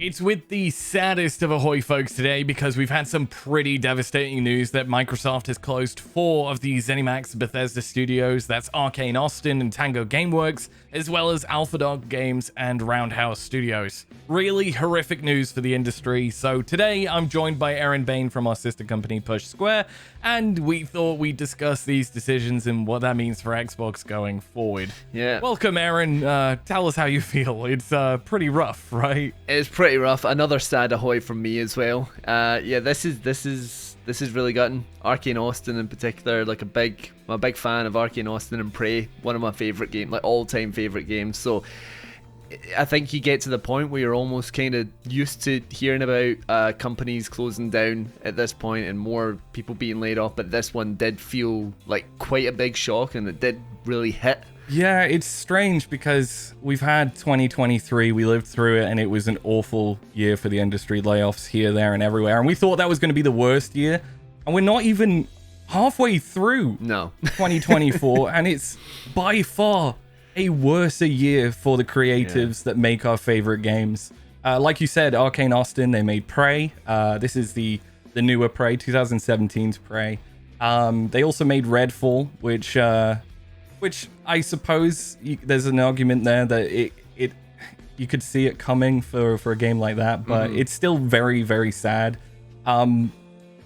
It's with the saddest of ahoy folks today because we've had some pretty devastating news that Microsoft has closed 4 of the ZeniMax Bethesda Studios. That's Arkane Austin and Tango Gameworks, as well as AlphaDog Games and Roundhouse Studios. Really horrific news for the industry. So today I'm joined by Aaron Bain from our sister company Push Square, and we thought we'd discuss these decisions and what that means for Xbox going forward. Yeah. Welcome, Aaron. Tell us how you feel. It's pretty rough, right? It's pretty rough. Another sad ahoy from me as well. Yeah, this is really gutting. Arkane Austin in particular, I'm a big fan of Arkane Austin and Prey, one of my favorite games, like all-time favorite games. So I think you get to the point where you're almost kind of used to hearing about companies closing down at this point and more people being laid off, but this one did feel like quite a big shock, and it did really hit. Yeah, it's strange because we've had 2023, we lived through it, and it was an awful year for the industry, layoffs here, there, and everywhere, and we thought that was going to be the worst year, and we're not even halfway through 2024, and it's by far a worse year for the creatives that make our favorite games. Like you said, Arkane Austin, they made Prey. This is the newer Prey, 2017's Prey. They also made Redfall, which I suppose there's an argument there that you could see it coming for a game like that, but it's still very, very sad.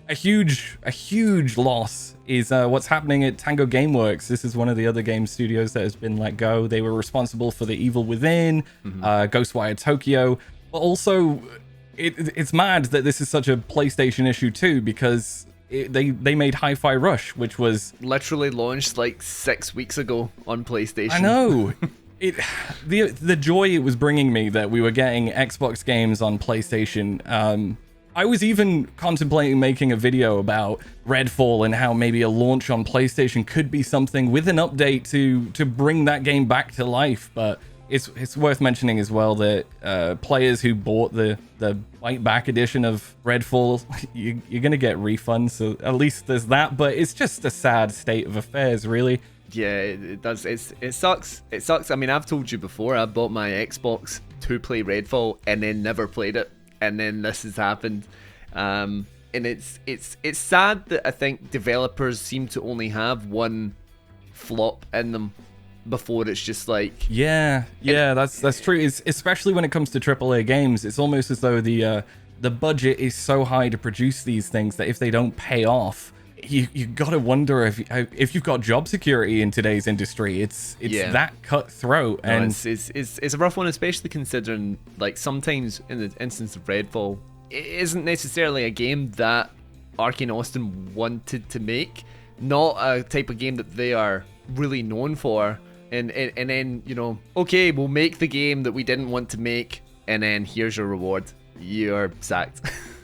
A huge loss is what's happening at Tango Gameworks. This is one of the other game studios that has been let go. They were responsible for The Evil Within, Ghostwire Tokyo, but also it's mad that this is such a PlayStation issue too, because they made Hi-Fi Rush, which was literally launched like 6 weeks ago on PlayStation. I know. The joy it was bringing me that we were getting Xbox games on PlayStation. I was even contemplating making a video about Redfall and how maybe a launch on PlayStation could be something with an update to bring that game back to life. But it's worth mentioning as well that players who bought the White Back edition of Redfall, you're going to get refunds. So at least there's that. But it's just a sad state of affairs, really. Yeah, it does. It sucks. It sucks. I mean, I've told you before, I bought my Xbox to play Redfall and then never played it. And then this has happened, and it's sad that I think developers seem to only have one flop in them before it's just like that's true. It's, especially when it comes to AAA games, it's almost as though the budget is so high to produce these things that if they don't pay off, you gotta wonder if you've got job security in today's industry. It's that cutthroat, and it's a rough one, especially considering like sometimes in the instance of Redfall, it isn't necessarily a game that Arkane Austin wanted to make, not a type of game that they are really known for, and then okay, we'll make the game that we didn't want to make, and then here's your reward, you're sacked.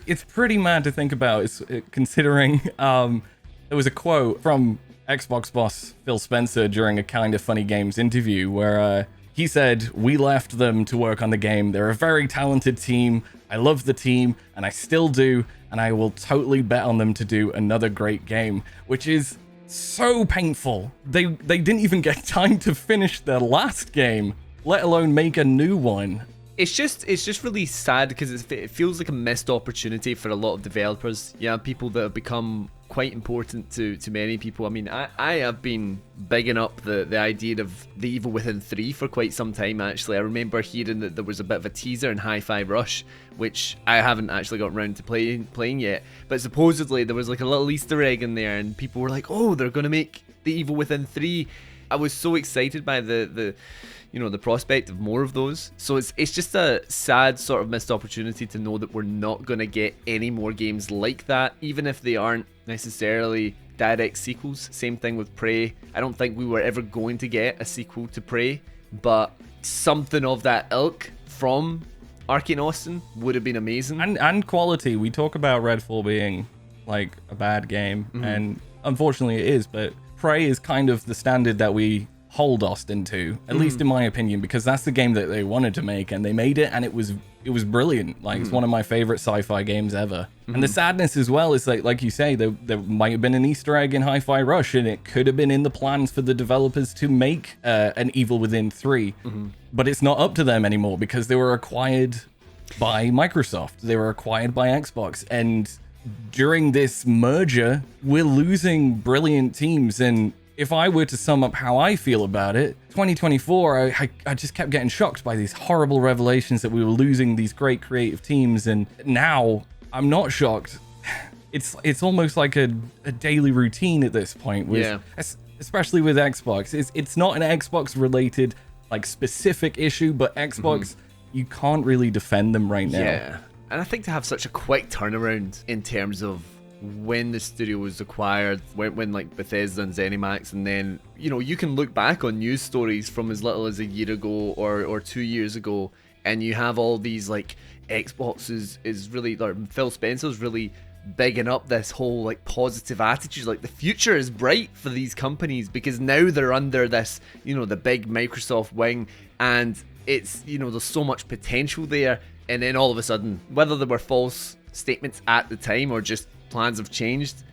It's pretty mad to think about, considering there was a quote from Xbox boss Phil Spencer during a Kind of Funny Games interview where he said, "We left them to work on the game. They're a very talented team. I love the team, and I still do, and I will totally bet on them to do another great game," which is so painful. They didn't even get time to finish their last game, let alone make a new one. It's just really sad because it feels like a missed opportunity for a lot of developers. Yeah, people that have become quite important to many people. I mean, I have been bigging up the idea of The Evil Within 3 for quite some time, actually. I remember hearing that there was a bit of a teaser in Hi-Fi Rush, which I haven't actually got around to playing yet. But supposedly there was like a little Easter egg in there, and people were like, oh, they're going to make The Evil Within 3. I was so excited by the prospect of more of those. So it's just a sad sort of missed opportunity to know that we're not going to get any more games like that, even if they aren't necessarily direct sequels. Same thing with Prey. I don't think we were ever going to get a sequel to Prey, but something of that ilk from Arkane Austin would have been amazing. And quality. We talk about Redfall being like a bad game, and unfortunately it is, but Prey is kind of the standard that we hold Austin to, at least in my opinion, because that's the game that they wanted to make, and they made it, and it was brilliant. Like, it's one of my favorite sci-fi games ever. And the sadness as well is like you say, there might have been an Easter egg in Hi-Fi Rush, and it could have been in the plans for the developers to make an Evil Within 3, but it's not up to them anymore because they were acquired by Microsoft. They were acquired by Xbox. And during this merger, we're losing brilliant teams. And if I were to sum up how I feel about it, 2024, I just kept getting shocked by these horrible revelations that we were losing these great creative teams. And now I'm not shocked. It's almost like a daily routine at this point. Especially with Xbox. It's not an Xbox related like specific issue, but Xbox, you can't really defend them right now. Yeah. And I think to have such a quick turnaround in terms of when the studio was acquired, when like Bethesda and ZeniMax, and then, you know, you can look back on news stories from as little as a year ago or 2 years ago, and you have all these like Xbox is really, or Phil Spencer's really bigging up this whole like positive attitude, like the future is bright for these companies because now they're under this, you know, the big Microsoft wing, and it's, you know, there's so much potential there. And then all of a sudden, whether they were false statements at the time or just plans have changed,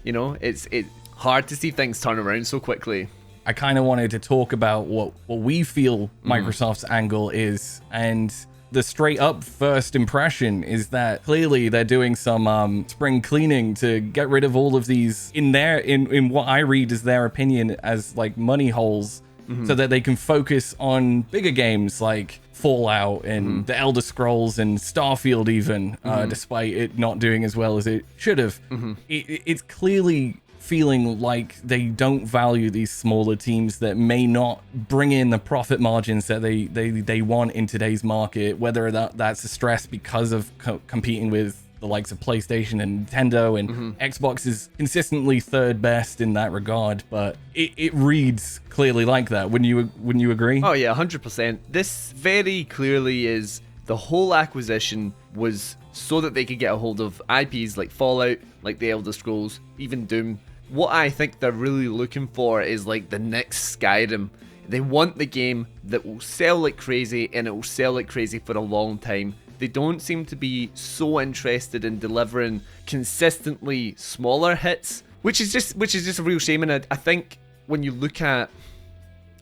you know, it's hard to see things turn around so quickly. I kind of wanted to talk about what we feel Microsoft's angle is, and the straight up first impression is that clearly they're doing some spring cleaning to get rid of all of these in what I read as their opinion as like money holes, so that they can focus on bigger games like Fallout and the Elder Scrolls and Starfield even, despite it not doing as well as it should have. It's clearly feeling like they don't value these smaller teams that may not bring in the profit margins that they want in today's market, whether that's a stress because of competing with the likes of PlayStation and Nintendo, and Xbox is consistently third best in that regard, but it reads clearly like that. Wouldn't you agree? Oh yeah, 100%. This very clearly is, the whole acquisition was so that they could get a hold of IPs like Fallout, like the Elder Scrolls, even Doom. What I think they're really looking for is like the next Skyrim. They want the game that will sell like crazy, and it will sell like crazy for a long time. They don't seem to be so interested in delivering consistently smaller hits, which is just a real shame. And I think when you look at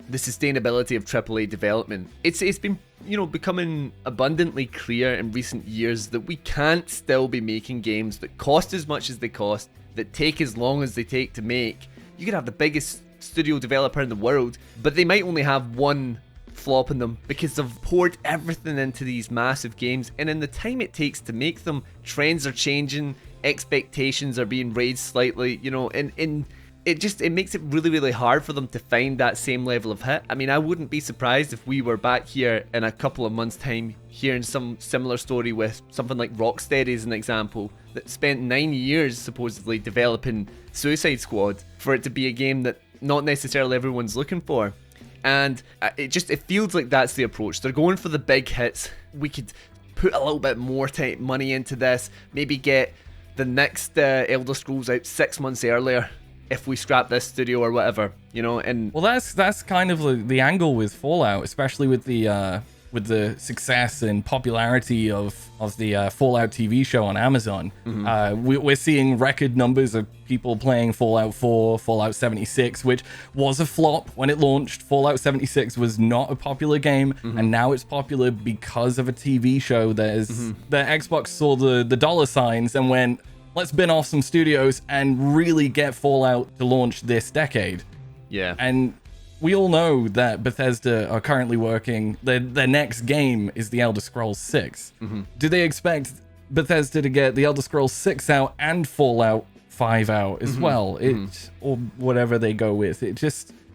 the sustainability of AAA development, it's been, you know, becoming abundantly clear in recent years that we can't still be making games that cost as much as they cost, that take as long as they take to make. You could have the biggest studio developer in the world, but they might only have one flop in them because they've poured everything into these massive games, and in the time it takes to make them, trends are changing, expectations are being raised slightly, you know, and it makes it really, really hard for them to find that same level of hit. I mean, I wouldn't be surprised if we were back here in a couple of months' time hearing some similar story with something like Rocksteady as an example, that spent 9 years supposedly developing Suicide Squad for it to be a game that not necessarily everyone's looking for. And it feels like that's the approach. They're going for the big hits. We could put a little bit more money into this, maybe get the next Elder Scrolls out 6 months earlier if we scrap this studio or whatever, you know. And well, that's kind of the angle with Fallout, especially with the success and popularity of the Fallout TV show on Amazon. We're seeing record numbers of people playing Fallout 4, Fallout 76, which was a flop when it launched. Fallout 76 was not a popular game, and now it's popular because of a TV show. The Xbox saw the dollar signs and went, let's bin off some studios and really get Fallout to launch this decade. Yeah. And we all know that Bethesda are currently working, their next game is the Elder Scrolls 6. Do they expect Bethesda to get the Elder Scrolls 6 out and Fallout 5 out as well? Or whatever they go with.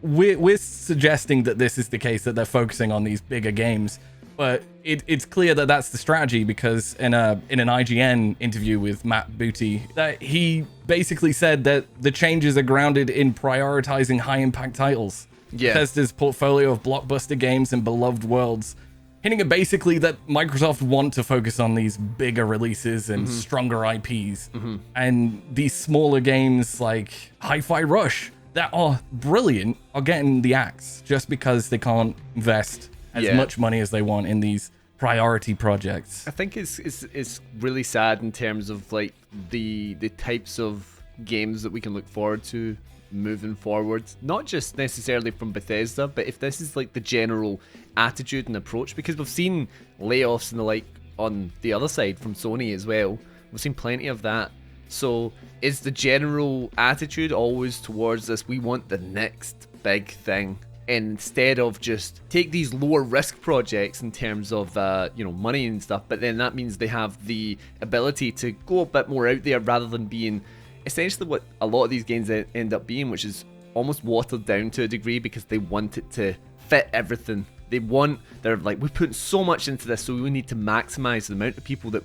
We're suggesting that this is the case, that they're focusing on these bigger games. But it's clear that that's the strategy, because in an IGN interview with Matt Booty, that he basically said that the changes are grounded in prioritizing high-impact titles. Yeah. Bethesda's portfolio of blockbuster games and beloved worlds, hinting at basically that Microsoft want to focus on these bigger releases and stronger IPs. And these smaller games like Hi-Fi Rush, that are brilliant, are getting the axe just because they can't invest as much money as they want in these priority projects. I think it's really sad in terms of like the types of games that we can look forward to moving forward, not just necessarily from Bethesda, but if this is like the general attitude and approach, because we've seen layoffs and the like on the other side from Sony as well. We've seen plenty of that. So is the general attitude always towards this, we want the next big thing, instead of just take these lower risk projects in terms of money and stuff, but then that means they have the ability to go a bit more out there rather than being essentially what a lot of these games end up being, which is almost watered down to a degree because they want it to fit everything. They're like, we're putting so much into this, so we need to maximize the amount of people that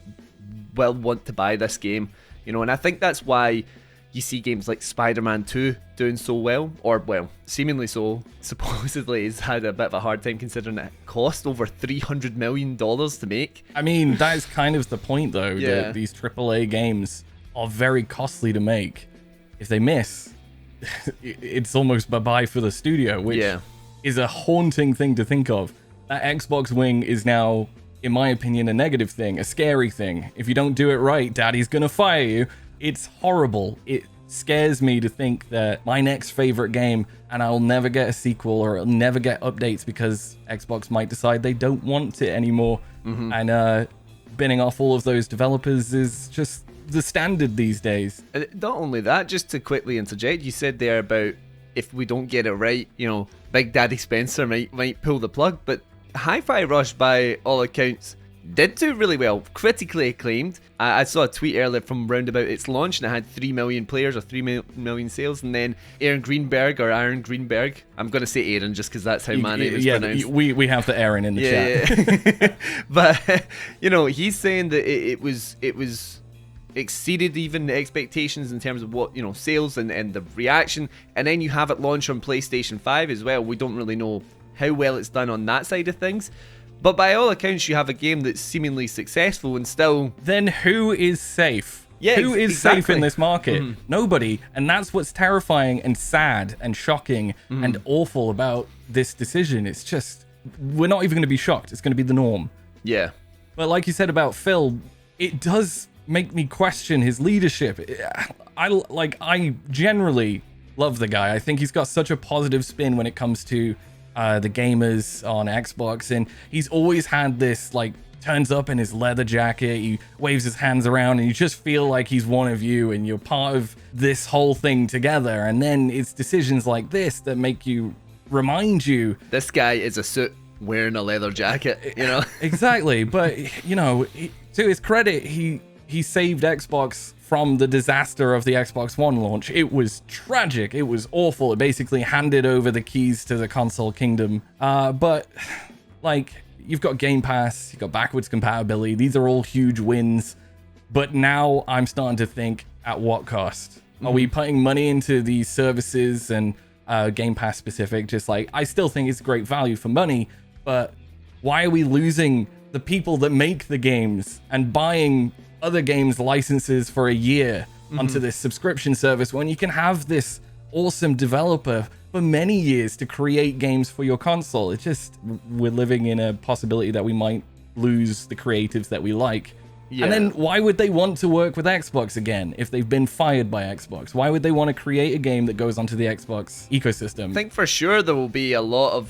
will want to buy this game. And I think that's why you see games like Spider-Man 2 doing so well, or well, seemingly so. Supposedly he's had a bit of a hard time considering it cost over $300 million to make. I mean, that is kind of the point though, Yeah. that these AAA games are very costly to make. If they miss, it's almost bye-bye for the studio, which is a haunting thing to think of. That Xbox wing is now, in my opinion, a negative thing, a scary thing. If you don't do it right, daddy's gonna fire you. It's horrible. It scares me to think that my next favorite game, and I'll never get a sequel or I'll never get updates because Xbox might decide they don't want it anymore. And binning off all of those developers is just the standard these days. Not only that, just to quickly interject, you said there about if we don't get it right, Big Daddy Spencer might pull the plug, but Hi-Fi Rush, by all accounts, did do really well, critically acclaimed. I saw a tweet earlier from round about its launch, and it had 3 million players or 3 million sales, and then Aaron Greenberg, I'm going to say Aaron just because that's how my name is pronounced. We have the Aaron in the chat. Yeah. But, he's saying that it was exceeded even the expectations in terms of what, sales and the reaction, and then you have it launch on PlayStation 5 as well. We don't really know how well it's done on that side of things. But by all accounts, you have a game that's seemingly successful and still... Then who is safe? Yeah, who is exactly. safe in this market? Nobody. And that's what's terrifying and sad and shocking and awful about this decision. It's just, we're not even going to be shocked. It's going to be the norm. Yeah. But like you said about Phil, it does make me question his leadership. I generally love the guy. I think he's got such a positive spin when it comes to the gamers on Xbox, and he's always had this, turns up in his leather jacket, he waves his hands around, and you just feel like he's one of you and you're part of this whole thing together. And then it's decisions like this that make you remind you, this guy is a suit wearing a leather jacket, Exactly. But to his credit, he saved Xbox from the disaster of the Xbox One launch. It was tragic. It was awful. It basically handed over the keys to the console kingdom. But you've got Game Pass, you've got backwards compatibility. These are all huge wins. But now I'm starting to think, at what cost? Are we putting money into these services and Game Pass specific? I still think it's great value for money, but why are we losing the people that make the games and buying other games licenses for a year onto this subscription service when you can have this awesome developer for many years to create games for your console? It's just, we're living in a possibility that we might lose the creatives that we like. And then why would they want to work with Xbox again if they've been fired by Xbox? Why would they want to create a game that goes onto the Xbox ecosystem? I think for sure there will be a lot of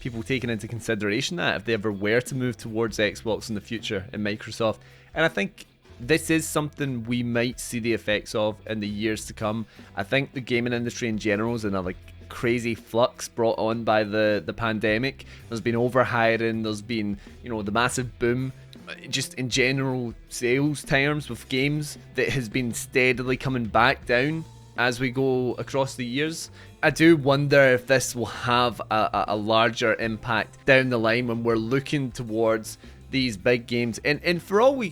people taking into consideration that if they ever were to move towards Xbox in the future and Microsoft. And I think this is something we might see the effects of in the years to come. I think the gaming industry in general is in a crazy flux brought on by the pandemic. There's been overhiring, there's been the massive boom just in general sales terms with games that has been steadily coming back down as we go across the years. I do wonder if this will have a larger impact down the line when we're looking towards these big games. And for all we,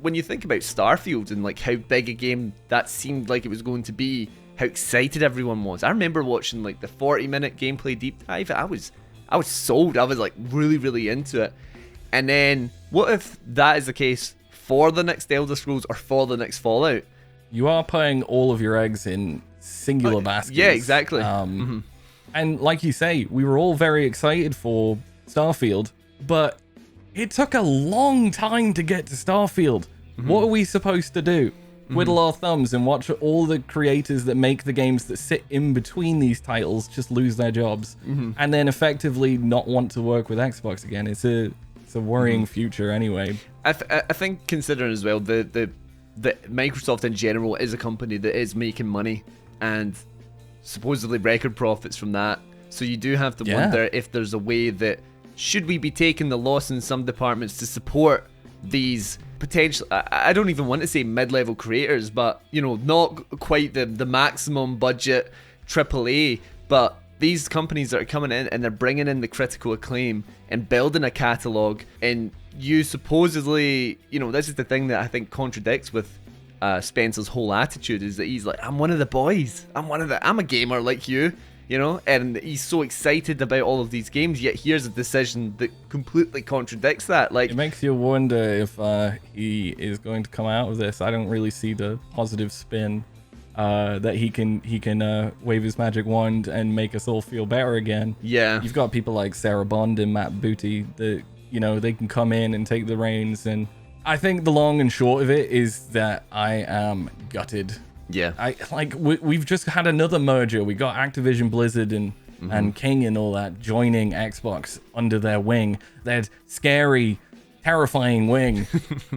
when you think about Starfield and how big a game that seemed like it was going to be, how excited everyone was. I remember watching the 40-minute gameplay deep dive. I was sold. I was really, really into it. And then what if that is the case for the next Elder Scrolls or for the next Fallout? You are putting all of your eggs in singular baskets. Yeah, exactly. And like you say, we were all very excited for Starfield, but it took a long time to get to Starfield. What are we supposed to do? Twiddle our thumbs and watch all the creators that make the games that sit in between these titles just lose their jobs and then effectively not want to work with Xbox again? It's a It's a worrying future anyway. I think considering as well the Microsoft in general is a company that is making money and supposedly record profits from that. So you do have to wonder if there's a way that should we be taking the loss in some departments to support these potential, I don't even want to say mid-level creators, but not quite the maximum budget AAA, but these companies that are coming in and they're bringing in the critical acclaim and building a catalog, and you supposedly, this is the thing that I think contradicts with Spencer's whole attitude, is that he's like, I'm one of the boys, I'm a gamer like you, and he's so excited about all of these games, yet here's a decision that completely contradicts that. Like, it makes you wonder if he is going to come out of this. I don't really see the positive spin that he can wave his magic wand and make us all feel better again. Yeah, you've got people like Sarah Bond and Matt Booty that they can come in and take the reins, and I think the long and short of it is that I am gutted. Yeah, we've just had another merger. We got Activision Blizzard and King and all that joining Xbox under their wing. Their scary, terrifying wing.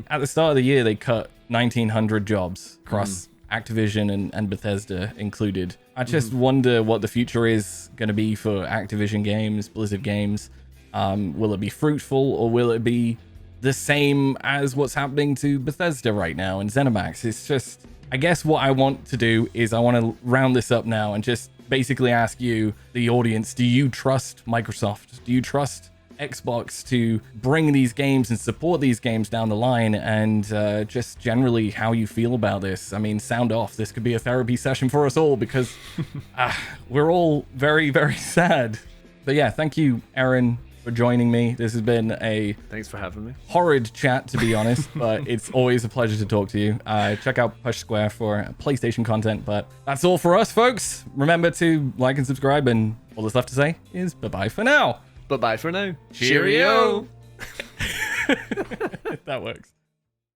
At the start of the year, they cut 1,900 jobs across Activision and Bethesda included. I just wonder what the future is going to be for Activision games, Blizzard games. Will it be fruitful, or will it be the same as what's happening to Bethesda right now and ZeniMax? It's just, I guess what I want to do is I want to round this up now and just basically ask you, the audience, do you trust Microsoft? Do you trust Xbox to bring these games and support these games down the line? And just generally how you feel about this. I mean, sound off. This could be a therapy session for us all, because we're all very, very sad. But yeah, thank you, Aaron, for joining me. This has been thanks for having me. Horrid chat, to be honest, but it's always a pleasure to talk to you. Check out Push Square for PlayStation content, but that's all for us, folks. Remember to like and subscribe, and all that's left to say is bye-bye for now. Bye-bye for now. Cheerio! That works.